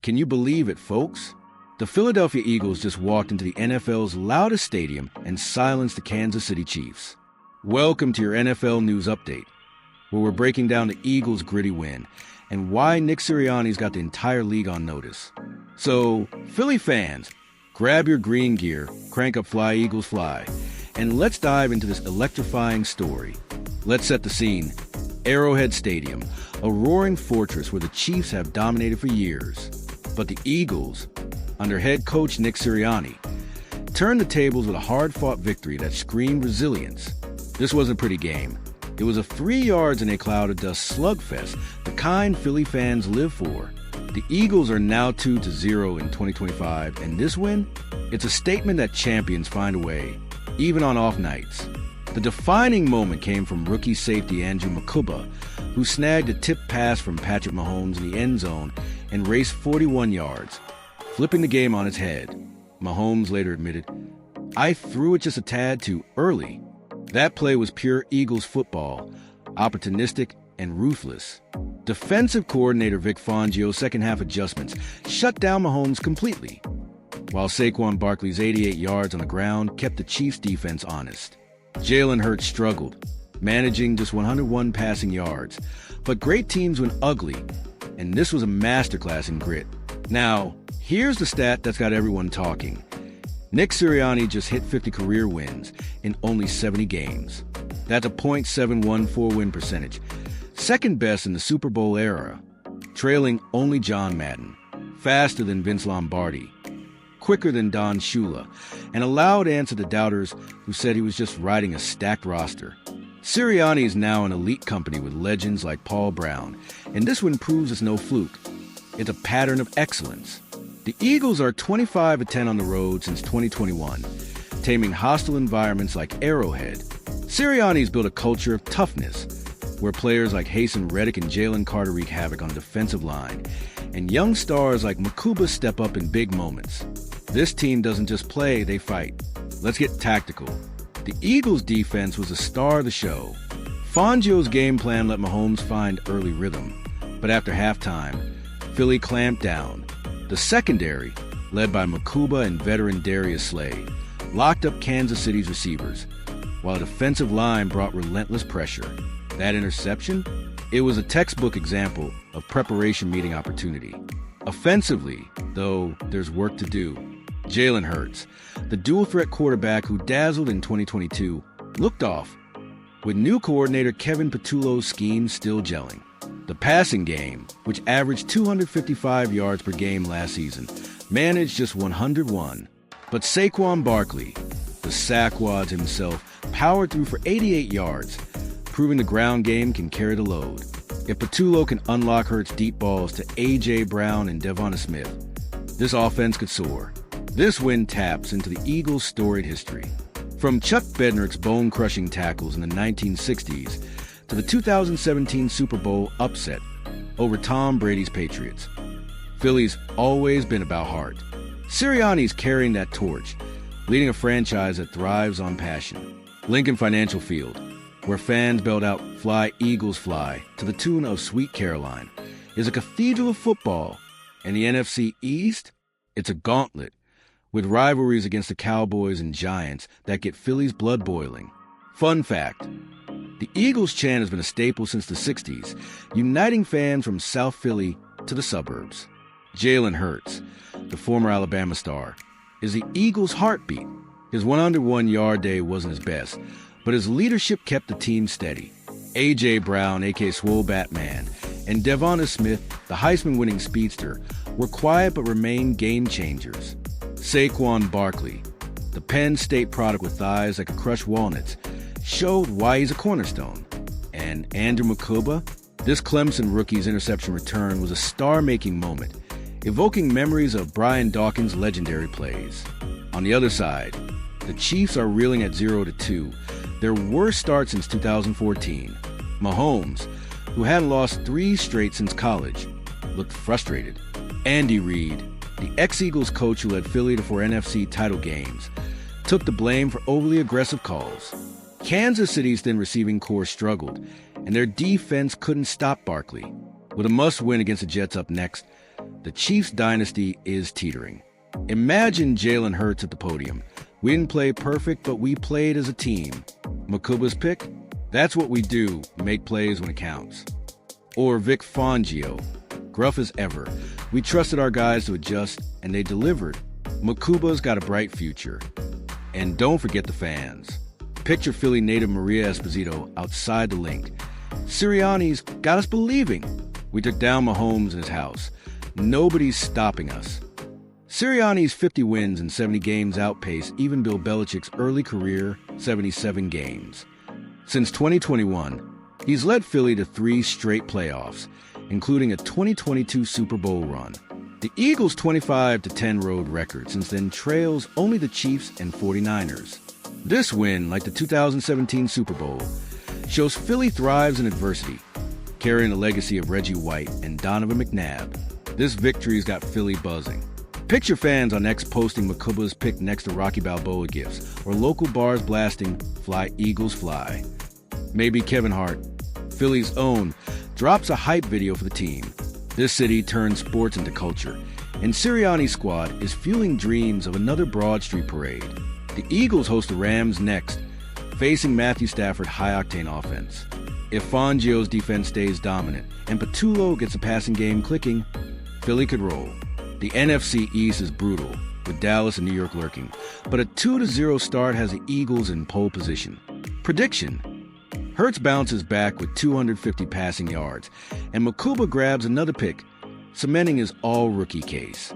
Can you believe it, folks? The Philadelphia Eagles just walked into the NFL's loudest stadium and silenced the Kansas City Chiefs. Welcome to your NFL News Update, where we're breaking down the Eagles' gritty win and why Nick Sirianni's got the entire league on notice. So, Philly fans, grab your green gear, crank up Fly Eagles Fly, and let's dive into this electrifying story. Let's set the scene. Arrowhead Stadium, a roaring fortress where the Chiefs have dominated for years. But the Eagles, under head coach Nick Sirianni, turned the tables with a hard-fought victory that screamed resilience. This wasn't a pretty game. It was a 3 yards in a cloud of dust slugfest, the kind Philly fans live for. The Eagles are now 2-0 in 2025, and this win, it's a statement that champions find a way, even on off nights. The defining moment came from rookie safety Andrew Makuba, who snagged a tip pass from Patrick Mahomes in the end zone and raced 41 yards, flipping the game on its head. Mahomes later admitted, "I threw it just a tad too early." That play was pure Eagles football, opportunistic and ruthless. Defensive coordinator Vic Fangio's second-half adjustments shut down Mahomes completely, while Saquon Barkley's 88 yards on the ground kept the Chiefs' defense honest. Jalen Hurts struggled, managing just 101 passing yards, but great teams went ugly, and this was a masterclass in grit. Now, here's the stat that's got everyone talking. Nick Sirianni just hit 50 career wins in only 70 games. That's a .714 win percentage, second best in the Super Bowl era, trailing only John Madden, faster than Vince Lombardi, quicker than Don Shula, and a loud answer to doubters who said he was just riding a stacked roster. Sirianni is now an elite company with legends like Paul Brown, and this one proves it's no fluke. It's a pattern of excellence. The Eagles are 25-10 on the road since 2021, taming hostile environments like Arrowhead. Sirianni's built a culture of toughness, where players like Hasten Reddick and Jalen Carter wreak havoc on the defensive line, and young stars like Makuba step up in big moments. This team doesn't just play, they fight. Let's get tactical. The Eagles' defense was the star of the show. Fangio's game plan let Mahomes find early rhythm, but after halftime, Philly clamped down. The secondary, led by Makuba and veteran Darius Slay, locked up Kansas City's receivers, while the defensive line brought relentless pressure. That interception? It was a textbook example of preparation meeting opportunity. Offensively, though, there's work to do. Jalen Hurts, the dual-threat quarterback who dazzled in 2022, looked off, with new coordinator Kevin Patullo's scheme still gelling. The passing game, which averaged 255 yards per game last season, managed just 101. But Saquon Barkley, the Sackwad himself, powered through for 88 yards, proving the ground game can carry the load. If Patullo can unlock Hurts' deep balls to A.J. Brown and Devonta Smith, this offense could soar. This win taps into the Eagles' storied history. From Chuck Bednarek's bone-crushing tackles in the 1960s to the 2017 Super Bowl upset over Tom Brady's Patriots, Philly's always been about heart. Sirianni's carrying that torch, leading a franchise that thrives on passion. Lincoln Financial Field, where fans belled out "Fly Eagles Fly" to the tune of Sweet Caroline, is a cathedral of football. And the NFC East? It's a gauntlet, with rivalries against the Cowboys and Giants that get Philly's blood boiling. Fun fact, the Eagles chant has been a staple since the 60s, uniting fans from South Philly to the suburbs. Jalen Hurts, the former Alabama star, is the Eagles' heartbeat. His 101-yard day wasn't his best, but his leadership kept the team steady. A.J. Brown, a.k.a. Swole Batman, and Devonta Smith, the Heisman-winning speedster, were quiet but remained game changers. Saquon Barkley, the Penn State product with thighs that could crush walnuts, showed why he's a cornerstone. And Andrew Makuba, this Clemson rookie's interception return was a star-making moment, evoking memories of Brian Dawkins' legendary plays. On the other side, the Chiefs are reeling at 0-2, their worst start since 2014. Mahomes, who hadn't lost 3 straight since college, looked frustrated. Andy Reid, the ex-Eagles coach who led Philly to 4 NFC title games, took the blame for overly aggressive calls. Kansas City's then receiving core struggled, and their defense couldn't stop Barkley. With a must-win against the Jets up next, The Chiefs' dynasty is teetering. Imagine Jalen Hurts at the podium. We didn't play perfect, but we played as a team. Makuba's pick? That's what we do, make plays when it counts. Or Vic Fangio. Gruff as ever. We trusted our guys to adjust, and they delivered. Makuba's got a bright future. And don't forget the fans. Picture Philly native Maria Esposito outside the link. Sirianni's got us believing. We took down Mahomes in his house. Nobody's stopping us. Sirianni's 50 wins and 70 games outpace even Bill Belichick's early career 77 games. Since 2021, he's led Philly to 3 straight playoffs, including a 2022 Super Bowl run. The Eagles' 25-10 road record since then trails only the Chiefs and 49ers. This win, like the 2017 Super Bowl, shows Philly thrives in adversity, carrying the legacy of Reggie White and Donovan McNabb. This victory's got Philly buzzing. Picture fans on X posting Makuba's pick next to Rocky Balboa gifs, or local bars blasting "Fly Eagles Fly." Maybe Kevin Hart, Philly's own, drops a hype video for the team. This city turns sports into culture, and Sirianni's squad is fueling dreams of another Broad Street parade. The Eagles host the Rams next, facing Matthew Stafford's high-octane offense. If Fangio's defense stays dominant and Patullo gets a passing game clicking, Philly could roll. The NFC East is brutal, with Dallas and New York lurking, but a 2-0 start has the Eagles in pole position. Prediction: Hurts bounces back with 250 passing yards, and Makuba grabs another pick, cementing his all-rookie case.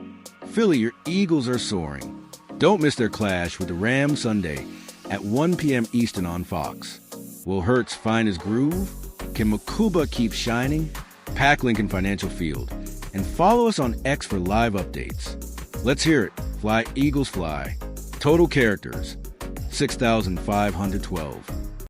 Philly, your Eagles are soaring. Don't miss their clash with the Rams Sunday at 1 p.m. Eastern on Fox. Will Hurts find his groove? Can Makuba keep shining? Pack Lincoln Financial Field. And follow us on X for live updates. Let's hear it. Fly Eagles Fly. Total characters, 6,512.